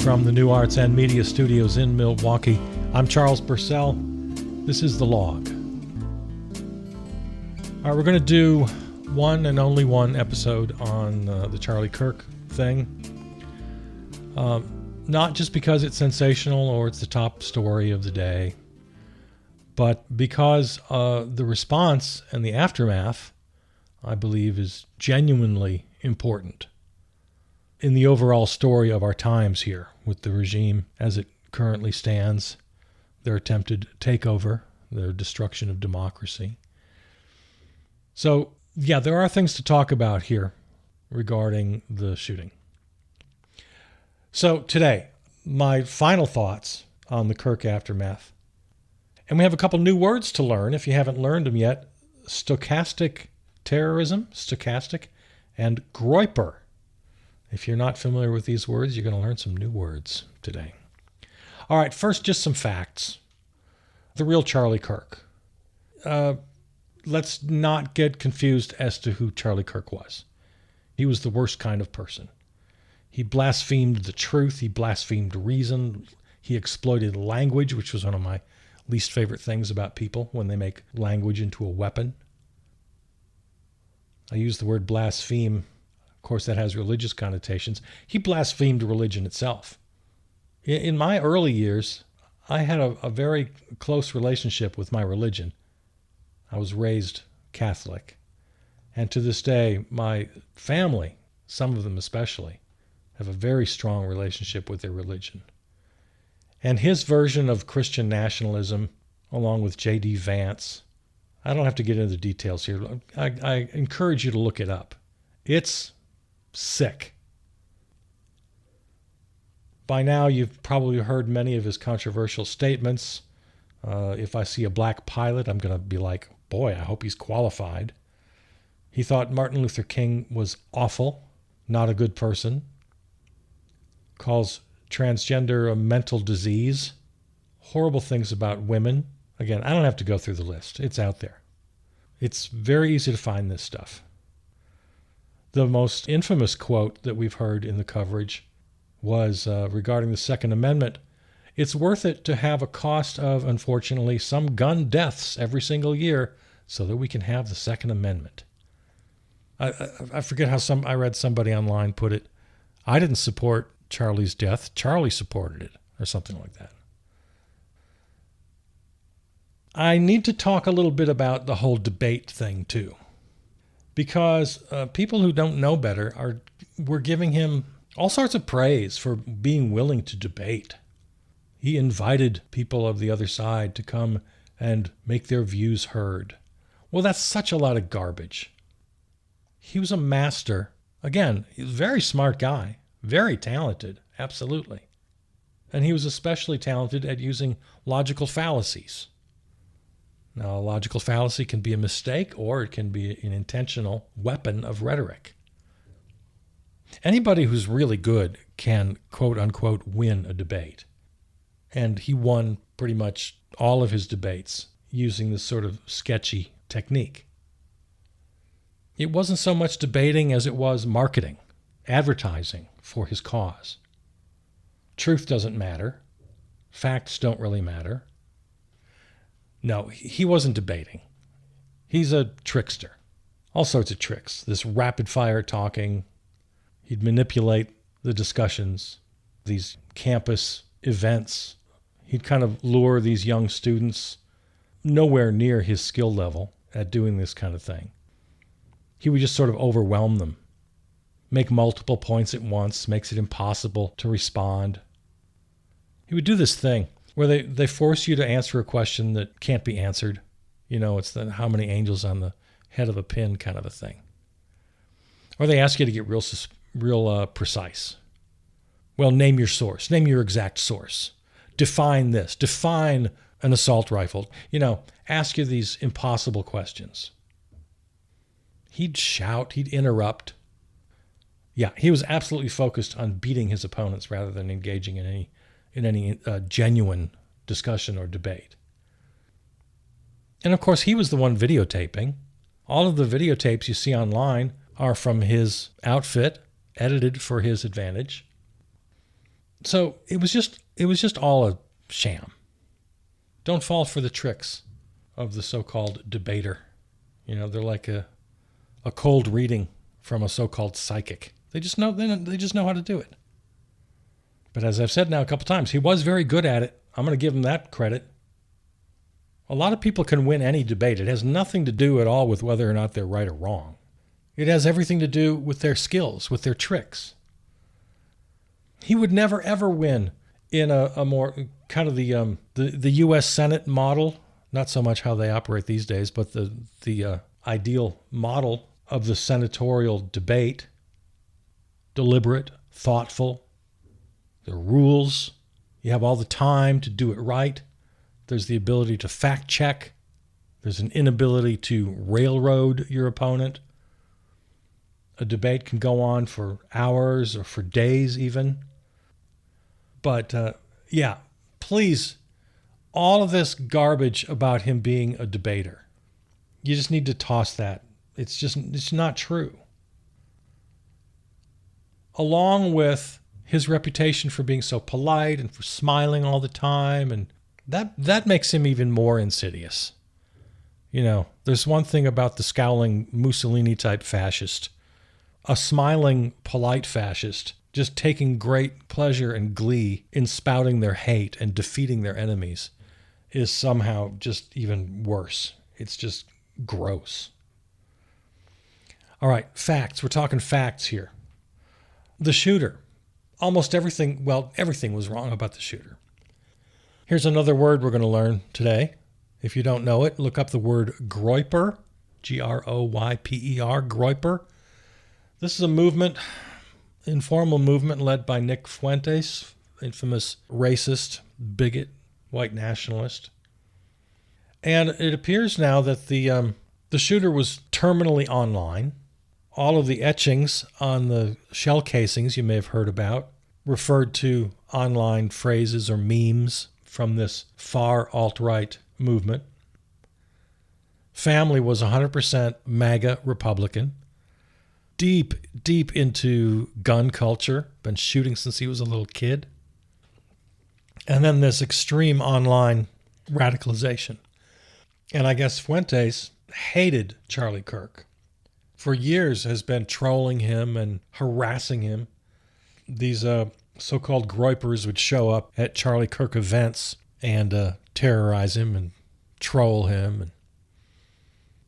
from the New Arts and Media Studios in Milwaukee. I'm Charles Purcell. This is The Log. All right, we're going to do one and only one episode on the Charlie Kirk thing. Not just because it's sensational or it's the top story of the day, but because the response and the aftermath, I believe, is genuinely important in the overall story of our times here with the regime as it currently stands, their attempted takeover, their destruction of democracy. So, yeah, there are things to talk about here regarding the shooting. So today, my final thoughts on the Kirk aftermath. And we have a couple new words to learn if you haven't learned them yet. Stochastic terrorism, stochastic, and Groyper. If you're not familiar with these words, you're going to learn some new words today. All right, first, just some facts. The real Charlie Kirk. Let's not get confused as to who Charlie Kirk was. He was the worst kind of person. He blasphemed the truth. He blasphemed reason. He exploited language, which was one of my least favorite things about people when they make language into a weapon. I use the word blaspheme. Of course, that has religious connotations. He blasphemed religion itself. In my early years, I had a very close relationship with my religion. I was raised Catholic. And to this day, my family, some of them especially, have a very strong relationship with their religion. And his version of Christian nationalism, along with J.D. Vance, I don't have to get into the details here. I encourage you to look it up. It's sick. By now, you've probably heard many of his controversial statements. If I see a black pilot, I'm going to be like, boy, I hope he's qualified. He thought Martin Luther King was awful, not a good person. Calls transgender a mental disease. Horrible things about women. Again, I don't have to go through the list. It's out there. It's very easy to find this stuff. The most infamous quote that we've heard in the coverage was regarding the Second Amendment. It's worth it to have a cost of, unfortunately, some gun deaths every single year so that we can have the Second Amendment. I forget how I read somebody online put it. I didn't support Charlie's death. Charlie supported it, or something like that. I need to talk a little bit about the whole debate thing, too. Because people who don't know better were giving him all sorts of praise for being willing to debate. He invited people of the other side to come and make their views heard. Well, that's such a lot of garbage. He was a master. Again, he was a very smart guy, very talented, absolutely. And he was especially talented at using logical fallacies. Now, a logical fallacy can be a mistake, or it can be an intentional weapon of rhetoric. Anybody who's really good can, quote unquote, win a debate. And he won pretty much all of his debates using this sort of sketchy technique. It wasn't so much debating as it was marketing, advertising for his cause. Truth doesn't matter. Facts don't really matter. No, he wasn't debating. He's a trickster. All sorts of tricks. This rapid-fire talking. He'd manipulate the discussions, these campus events. He'd kind of lure these young students nowhere near his skill level at doing this kind of thing. He would just sort of overwhelm them, make multiple points at once, makes it impossible to respond. He would do this thing where they force you to answer a question that can't be answered. You know, it's the how many angels on the head of a pin kind of a thing. Or they ask you to get real precise. Well, name your source. Name your exact source. Define this. Define an assault rifle. You know, ask you these impossible questions. He'd shout. He'd interrupt. Yeah, he was absolutely focused on beating his opponents rather than engaging in any genuine discussion or debate. And of course, he was the one videotaping. All of the videotapes you see online are from his outfit, edited for his advantage. So it was just all a sham. Don't fall for the tricks of the so-called debater. They're like a cold reading from a so-called psychic. They just know how to do it. But as I've said now a couple times, he was very good at it. I'm going to give him that credit. A lot of people can win any debate. It has nothing to do at all with whether or not they're right or wrong. It has everything to do with their skills, with their tricks. He would never, ever win in a more kind of the U.S. Senate model, not so much how they operate these days, but the ideal model of the senatorial debate. Deliberate, thoughtful. There are rules. You have all the time to do it right. There's the ability to fact check. There's an inability to railroad your opponent. A debate can go on for hours or for days even. But please, all of this garbage about him being a debater, you just need to toss that. It's not true. Along with his reputation for being so polite and for smiling all the time, and that makes him even more insidious. There's one thing about the scowling Mussolini-type fascist. A smiling, polite fascist just taking great pleasure and glee in spouting their hate and defeating their enemies is somehow just even worse. It's just gross. All right, facts. We're talking facts here. The shooter. Almost everything was wrong about the shooter. Here's another word we're going to learn today. If you don't know it, look up the word Groyper, Groyper, Groyper. This is a movement, informal movement led by Nick Fuentes, infamous racist, bigot, white nationalist. And it appears now that the shooter was terminally online. All of the etchings on the shell casings you may have heard about referred to online phrases or memes from this far alt-right movement. Family was 100% MAGA Republican. Deep into gun culture, been shooting since he was a little kid. And then this extreme online radicalization. And I guess Fuentes hated Charlie Kirk. For years has been trolling him and harassing him. These so-called Groypers would show up at Charlie Kirk events and terrorize him and troll him. And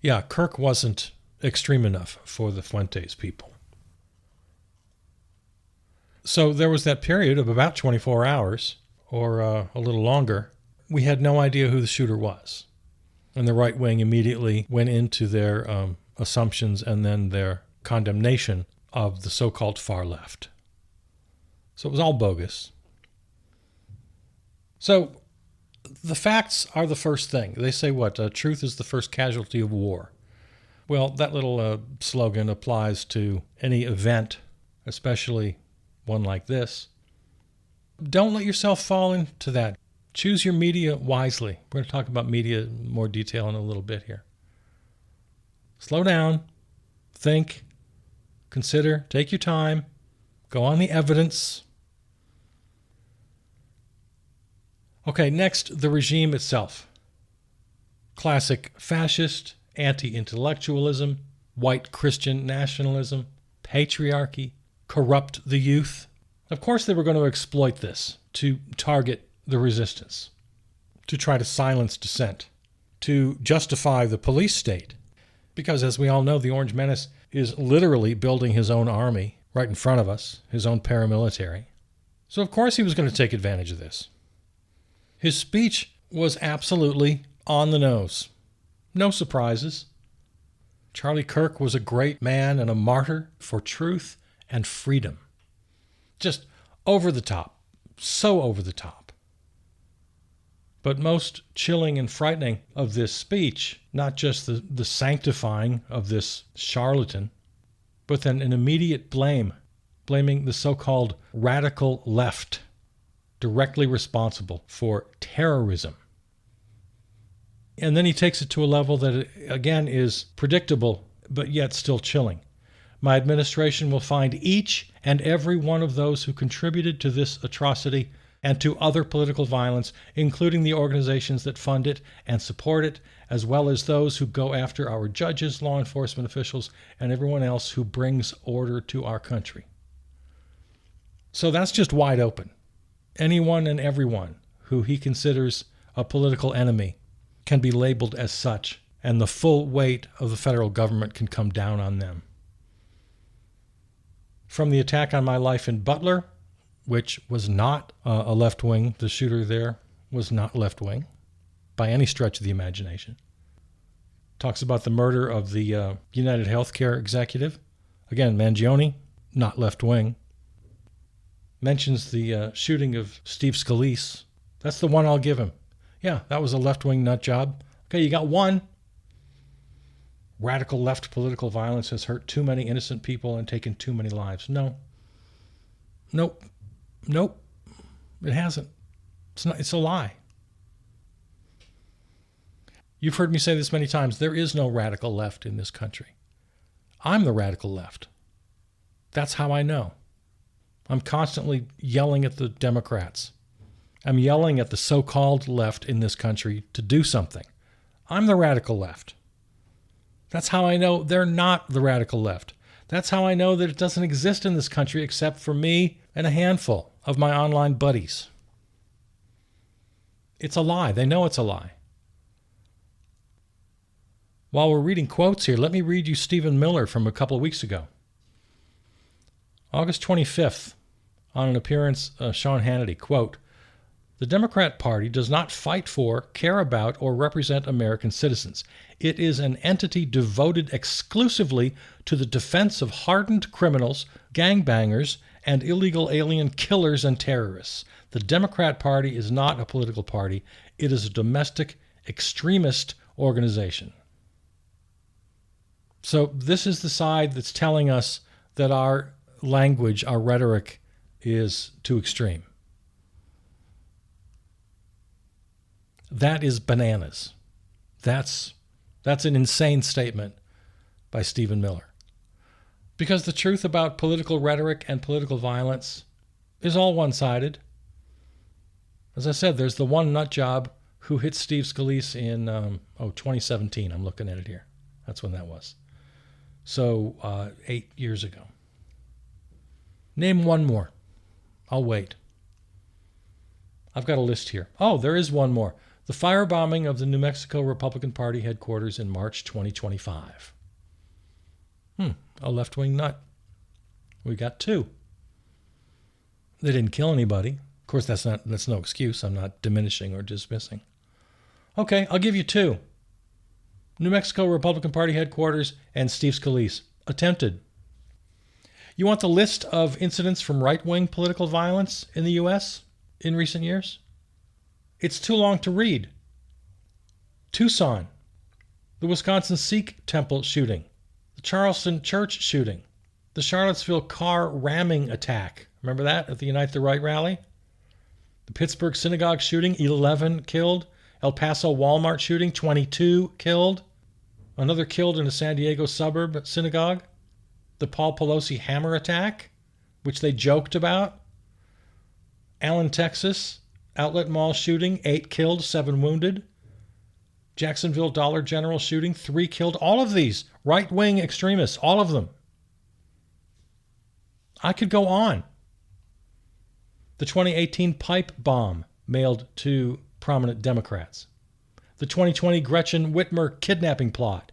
yeah, Kirk wasn't extreme enough for the Fuentes people. So there was that period of about 24 hours or a little longer. We had no idea who the shooter was. And the right wing immediately went into their assumptions and then their condemnation of the so-called far left. So it was all bogus. So the facts are the first thing. They say what? Truth is the first casualty of war. Well, that little slogan applies to any event, especially one like this. Don't let yourself fall into that. Choose your media wisely. We're going to talk about media in more detail in a little bit here. Slow down, think, consider, take your time, go on the evidence. Okay, next, the regime itself. Classic fascist, anti-intellectualism, white Christian nationalism, patriarchy, corrupt the youth. Of course they were going to exploit this to target the resistance, to try to silence dissent, to justify the police state. Because as we all know, the Orange Menace is literally building his own army right in front of us, his own paramilitary. So of course he was going to take advantage of this. His speech was absolutely on the nose. No surprises. Charlie Kirk was a great man and a martyr for truth and freedom. Just over the top. So over the top. But most chilling and frightening of this speech, not just the sanctifying of this charlatan, but then an immediate blaming the so-called radical left, directly responsible for terrorism. And then he takes it to a level that, again, is predictable, but yet still chilling. My administration will find each and every one of those who contributed to this atrocity and to other political violence, including the organizations that fund it and support it, as well as those who go after our judges, law enforcement officials, and everyone else who brings order to our country. So that's just wide open. Anyone and everyone who he considers a political enemy can be labeled as such, and the full weight of the federal government can come down on them. From the attack on my life in Butler, which was not a left-wing, the shooter there was not left-wing by any stretch of the imagination. Talks about the murder of the United Healthcare executive. Again, Mangione, not left-wing. Mentions the shooting of Steve Scalise. That's the one I'll give him. Yeah, that was a left-wing nut job. Okay, you got one. Radical left political violence has hurt too many innocent people and taken too many lives. No. Nope. It hasn't. It's a lie. You've heard me say this many times. There is no radical left in this country. I'm the radical left. That's how I know. I'm constantly yelling at the Democrats. I'm yelling at the so-called left in this country to do something. I'm the radical left. That's how I know they're not the radical left. That's how I know that it doesn't exist in this country except for me and a handful of my online buddies. It's a lie. They know it's a lie. While we're reading quotes here, let me read you Stephen Miller from a couple of weeks ago. August 25th, on an appearance, Sean Hannity, quote, "The Democrat Party does not fight for, care about, or represent American citizens. It is an entity devoted exclusively to the defense of hardened criminals, gangbangers, and illegal alien killers and terrorists. The Democrat Party is not a political party. It is a domestic extremist organization." So this is the side that's telling us that our language, our rhetoric, is too extreme. That is bananas. That's an insane statement by Stephen Miller. Because the truth about political rhetoric and political violence is all one-sided. As I said, there's the one nut job who hit Steve Scalise in 2017. I'm looking at it here. That's when that was. So 8 years ago. Name one more. I'll wait. I've got a list here. Oh, there is one more. The firebombing of the New Mexico Republican Party headquarters in March 2025. A left-wing nut. We got two. They didn't kill anybody. Of course, that's no excuse. I'm not diminishing or dismissing. Okay, I'll give you two. New Mexico Republican Party headquarters and Steve Scalise. Attempted. You want the list of incidents from right-wing political violence in the U.S. in recent years? It's too long to read. Tucson, the Wisconsin Sikh temple shooting, the Charleston church shooting, the Charlottesville car ramming attack. Remember that at the Unite the Right rally? The Pittsburgh synagogue shooting, 11 killed. El Paso Walmart shooting, 22 killed. Another killed in a San Diego suburb synagogue. The Paul Pelosi hammer attack, which they joked about. Allen, Texas, outlet mall shooting, 8 killed, 7 wounded. Jacksonville Dollar General shooting, 3 killed. All of these right-wing extremists, all of them. I could go on. The 2018 pipe bomb mailed to prominent Democrats. The 2020 Gretchen Whitmer kidnapping plot.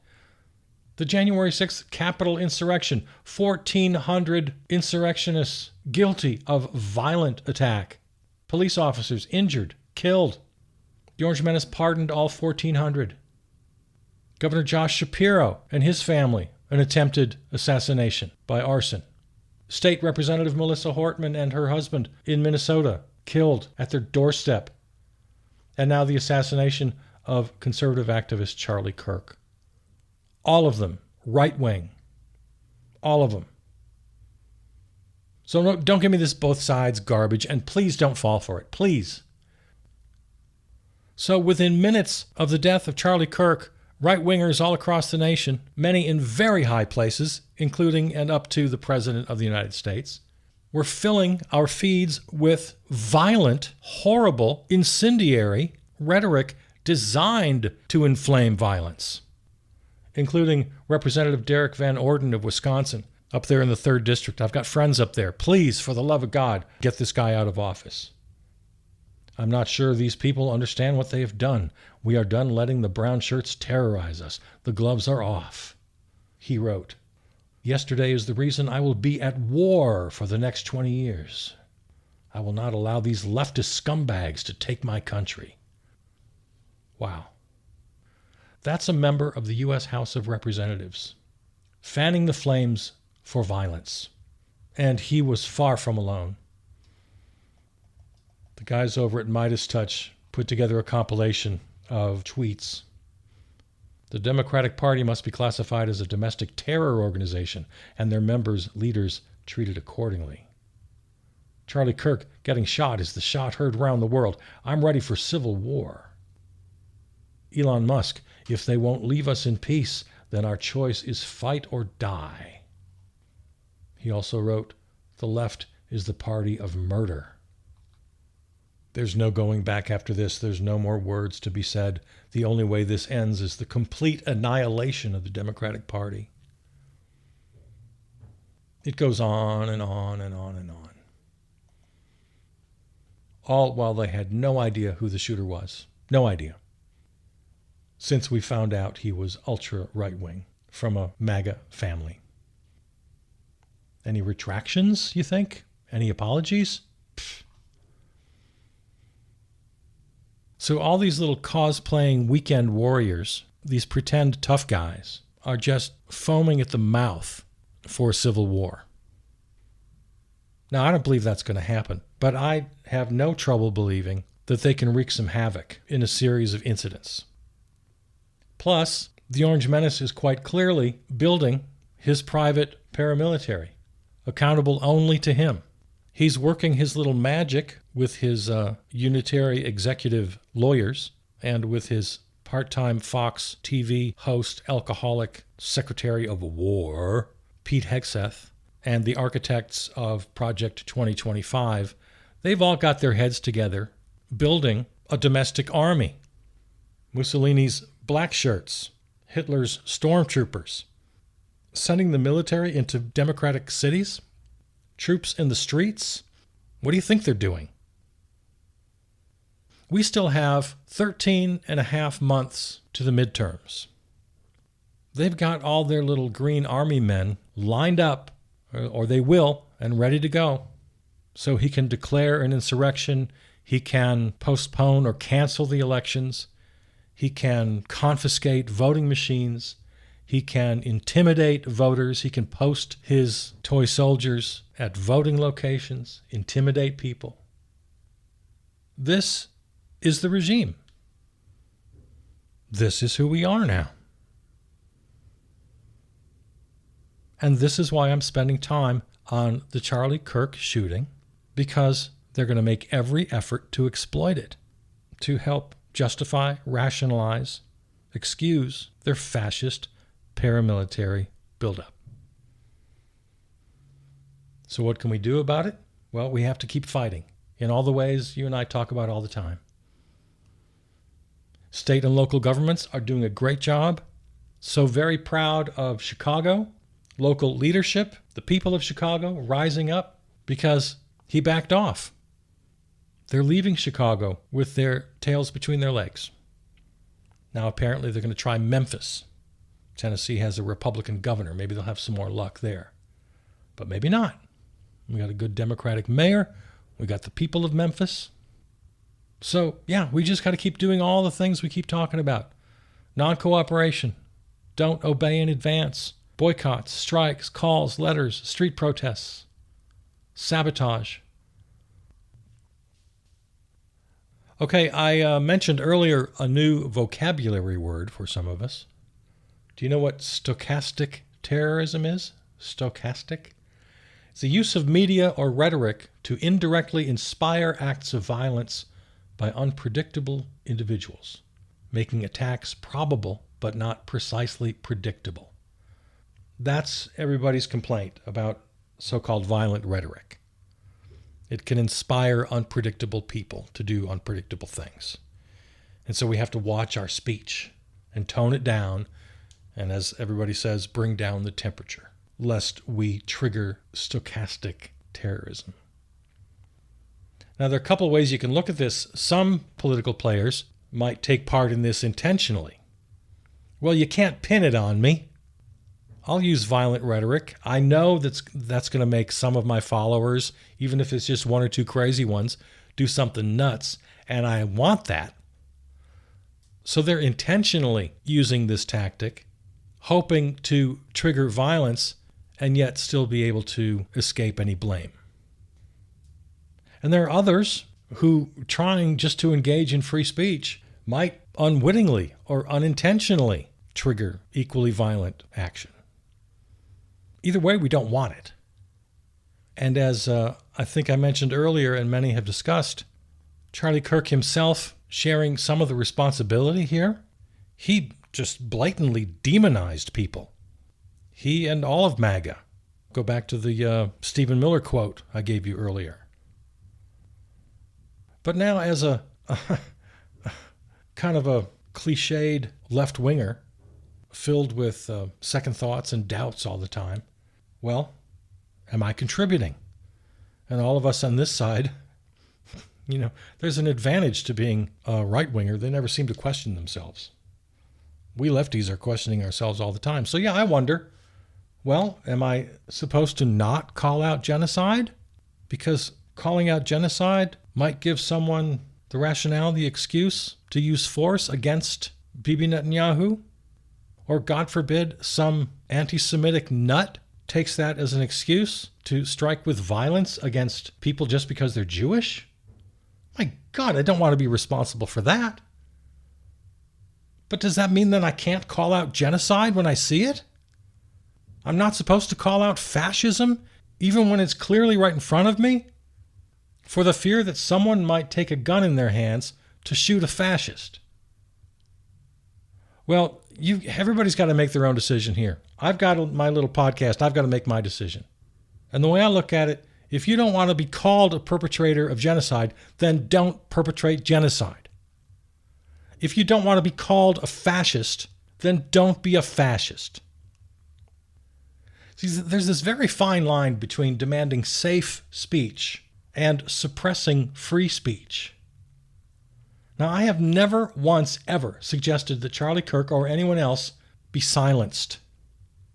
The January 6th Capitol insurrection. 1,400 insurrectionists guilty of violent attack. Police officers injured, killed. The Orange Menace pardoned all 1,400. Governor Josh Shapiro and his family, an attempted assassination by arson. State Representative Melissa Hortman and her husband in Minnesota, killed at their doorstep. And now the assassination of conservative activist Charlie Kirk. All of them right-wing. All of them. So no, don't give me this both sides garbage, and please don't fall for it. Please. So within minutes of the death of Charlie Kirk, Right-wingers all across the nation, many in very high places, including and up to the President of the United States, were filling our feeds with violent, horrible, incendiary rhetoric designed to inflame violence, including Representative Derek Van Orden of Wisconsin, up there in the 3rd District. I've got friends up there. Please, for the love of God, get this guy out of office. I'm not sure these people understand what they have done. We are done letting the brown shirts terrorize us. The gloves are off. He wrote, "Yesterday is the reason I will be at war for the next 20 years. I will not allow these leftist scumbags to take my country." Wow. That's a member of the U.S. House of Representatives, fanning the flames for violence. And he was far from alone. The guys over at Midas Touch put together a compilation of tweets. The Democratic Party must be classified as a domestic terror organization and their members, leaders, treated accordingly. Charlie Kirk getting shot is the shot heard round the world. I'm ready for civil war. Elon Musk, if they won't leave us in peace, then our choice is fight or die. He also wrote, the left is the party of murder. There's no going back after this. There's no more words to be said. The only way this ends is the complete annihilation of the Democratic Party. It goes on and on and on and on. All while they had no idea who the shooter was. No idea. Since we found out he was ultra right-wing from a MAGA family. Any retractions, you think? Any apologies? Pfft. So all these little cosplaying weekend warriors, these pretend tough guys, are just foaming at the mouth for a civil war. Now, I don't believe that's going to happen, but I have no trouble believing that they can wreak some havoc in a series of incidents. Plus, the Orange Menace is quite clearly building his private paramilitary, accountable only to him. He's working his little magic with his unitary executive lawyers and with his part-time Fox TV host, alcoholic Secretary of War, Pete Hegseth, and the architects of Project 2025. They've all got their heads together building a domestic army. Mussolini's black shirts, Hitler's stormtroopers, sending the military into democratic cities, troops in the streets. What do you think they're doing? We still have 13 and a half months to the midterms. They've got all their little green army men lined up, or they will, and ready to go. So he can declare an insurrection. He can postpone or cancel the elections. He can confiscate voting machines. He can intimidate voters. He can post his toy soldiers at voting locations, intimidate people. This is the regime. This is who we are now. And this is why I'm spending time on the Charlie Kirk shooting, because they're going to make every effort to exploit it, to help justify, rationalize, excuse their fascist paramilitary buildup. So what can we do about it? Well, we have to keep fighting in all the ways you and I talk about all the time. State and local governments are doing a great job. So very proud of Chicago, local leadership, the people of Chicago rising up because he backed off. They're leaving Chicago with their tails between their legs. Now apparently they're going to try Memphis. Tennessee has a Republican governor. Maybe they'll have some more luck there. But maybe not. We got a good Democratic mayor. We got the people of Memphis. So, yeah, we just got to keep doing all the things we keep talking about. Non-cooperation. Don't obey in advance. Boycotts, strikes, calls, letters, street protests. Sabotage. Okay, I mentioned earlier a new vocabulary word for some of us. Do you know what stochastic terrorism is? Stochastic? It's the use of media or rhetoric to indirectly inspire acts of violence by unpredictable individuals, making attacks probable but not precisely predictable. That's everybody's complaint about so-called violent rhetoric. It can inspire unpredictable people to do unpredictable things. And so we have to watch our speech and tone it down, and as everybody says, bring down the temperature, lest we trigger stochastic terrorism. Now, there are a couple of ways you can look at this. Some political players might take part in this intentionally. Well, you can't pin it on me. I'll use violent rhetoric. I know that's going to make some of my followers, even if it's just one or two crazy ones, do something nuts, and I want that. So they're intentionally using this tactic, hoping to trigger violence and yet still be able to escape any blame. And there are others who, trying just to engage in free speech, might unwittingly or unintentionally trigger equally violent action. Either way, we don't want it. And as I think I mentioned earlier and many have discussed, Charlie Kirk himself sharing some of the responsibility here, he just blatantly demonized people. He and all of MAGA. Go back to the Stephen Miller quote I gave you earlier. But now as a kind of a cliched left-winger filled with second thoughts and doubts all the time, well, am I contributing? And all of us on this side, there's an advantage to being a right-winger. They never seem to question themselves. We lefties are questioning ourselves all the time. So yeah, I wonder, well, am I supposed to not call out genocide? Because calling out genocide might give someone the rationale, the excuse to use force against Bibi Netanyahu? Or, God forbid, some anti-Semitic nut takes that as an excuse to strike with violence against people just because they're Jewish? My God, I don't want to be responsible for that. But does that mean that I can't call out genocide when I see it? I'm not supposed to call out fascism, even when it's clearly right in front of me, for the fear that someone might take a gun in their hands to shoot a fascist? Well, everybody's got to make their own decision here. I've got my little podcast. I've got to make my decision. And the way I look at it, if you don't want to be called a perpetrator of genocide, then don't perpetrate genocide. If you don't want to be called a fascist, then don't be a fascist. See, there's this very fine line between demanding safe speech and suppressing free speech. Now, I have never once ever suggested that Charlie Kirk or anyone else be silenced.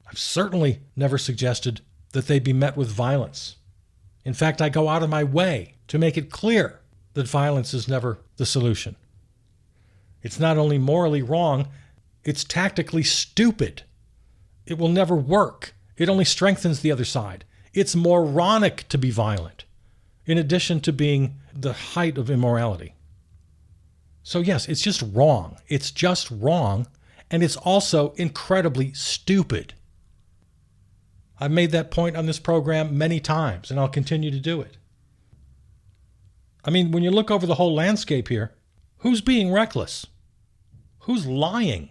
I've certainly never suggested that they be met with violence. In fact, I go out of my way to make it clear that violence is never the solution. It's not only morally wrong, it's tactically stupid. It will never work. It only strengthens the other side. It's moronic to be violent, in addition to being the height of immorality. So yes, it's just wrong. It's just wrong, and it's also incredibly stupid. I've made that point on this program many times, and I'll continue to do it. I mean, when you look over the whole landscape here, who's being reckless? Who's lying?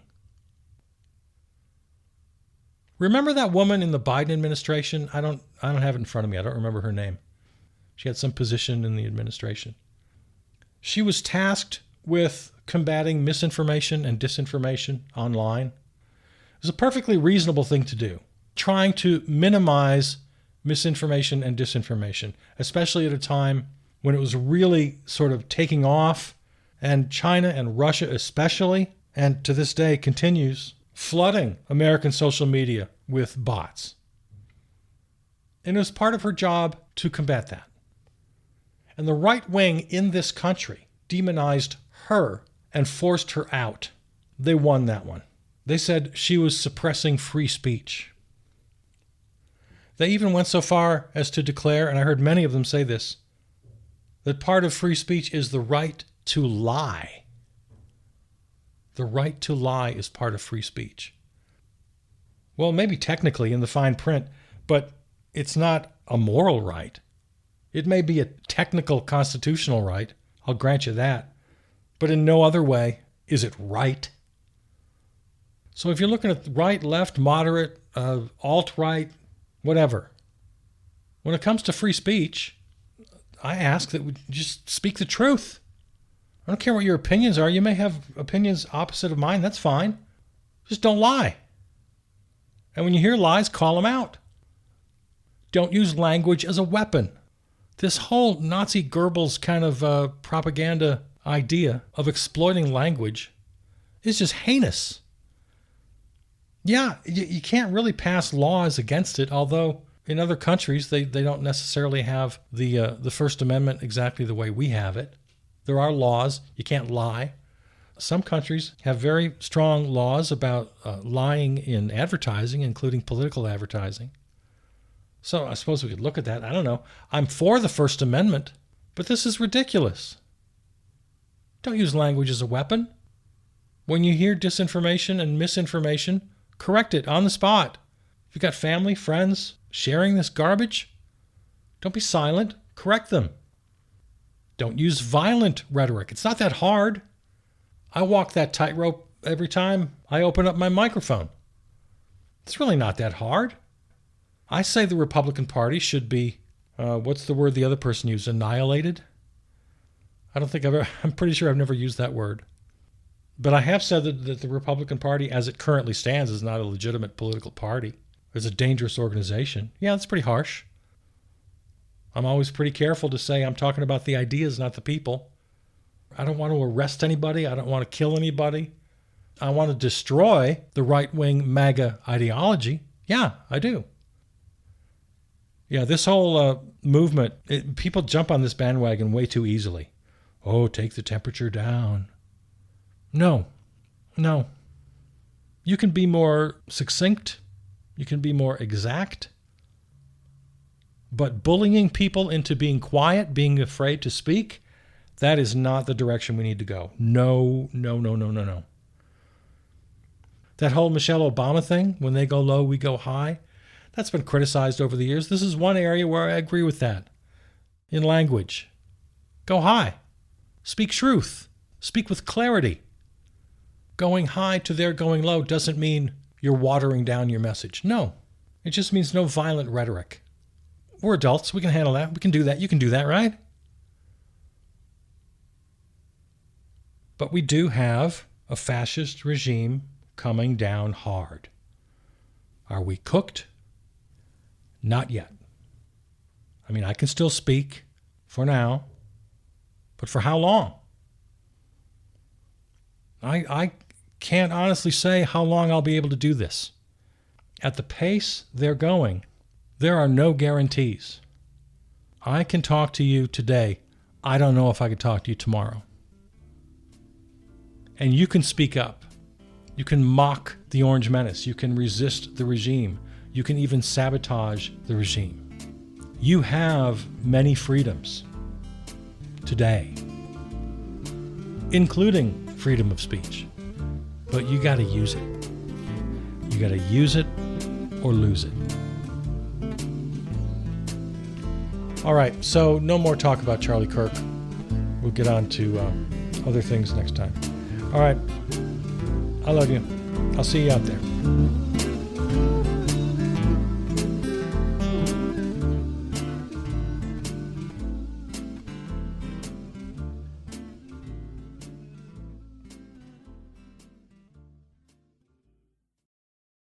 Remember that woman in the Biden administration? I don't have it in front of me. I don't remember her name. She had some position in the administration. She was tasked with combating misinformation and disinformation online. It was a perfectly reasonable thing to do, trying to minimize misinformation and disinformation, especially at a time when it was really sort of taking off, and China and Russia especially, and to this day continues, flooding American social media with bots. And it was part of her job to combat that. And the right wing in this country demonized her and forced her out. They won that one. They said she was suppressing free speech. They even went so far as to declare, and I heard many of them say this, that part of free speech is the right to lie. The right to lie is part of free speech. Well, maybe technically in the fine print, but it's not a moral right. It may be a technical constitutional right, I'll grant you that, but in no other way is it right. So if you're looking at right, left, moderate, alt-right, whatever, when it comes to free speech, I ask that we just speak the truth. I don't care what your opinions are. You may have opinions opposite of mine. That's fine. Just don't lie. And when you hear lies, call them out. Don't use language as a weapon. This whole Nazi Goebbels kind of propaganda idea of exploiting language is just heinous. Yeah, you can't really pass laws against it, although in other countries they don't necessarily have the First Amendment exactly the way we have it. There are laws. You can't lie. Some countries have very strong laws about lying in advertising, including political advertising. So I suppose we could look at that. I don't know. I'm for the First Amendment, but this is ridiculous. Don't use language as a weapon. When you hear disinformation and misinformation, correct it on the spot. If you've got family, friends sharing this garbage, don't be silent. Correct them. Don't use violent rhetoric. It's not that hard. I walk that tightrope every time I open up my microphone. It's really not that hard. I say the Republican Party should be, what's the word the other person used, annihilated? I'm pretty sure I've never used that word. But I have said that the Republican Party, as it currently stands, is not a legitimate political party. It's a dangerous organization. Yeah, that's pretty harsh. I'm always pretty careful to say I'm talking about the ideas, not the people. I don't want to arrest anybody. I don't want to kill anybody. I want to destroy the right-wing MAGA ideology. Yeah, I do. Yeah, this whole movement, people jump on this bandwagon way too easily. Oh, take the temperature down. No. You can be more succinct. You can be more exact. But bullying people into being quiet, being afraid to speak, that is not the direction we need to go. No. That whole Michelle Obama thing, when they go low, we go high, that's been criticized over the years. This is one area where I agree with that. In language, go high. Speak truth. Speak with clarity. Going high to their going low doesn't mean you're watering down your message. No, it just means no violent rhetoric. We're adults. We can handle that. We can do that. You can do that, right? But we do have a fascist regime coming down hard. Are we cooked? Not yet. I mean, I can still speak for now, but for how long? I can't honestly say how long I'll be able to do this. At the pace they're going, there are no guarantees. I can talk to you today. I don't know if I could talk to you tomorrow. And you can speak up. You can mock the Orange Menace. You can resist the regime. You can even sabotage the regime. You have many freedoms today, including freedom of speech. But you got to use it. You got to use it or lose it. All right, so no more talk about Charlie Kirk. We'll get on to other things next time. All right, I love you. I'll see you out there.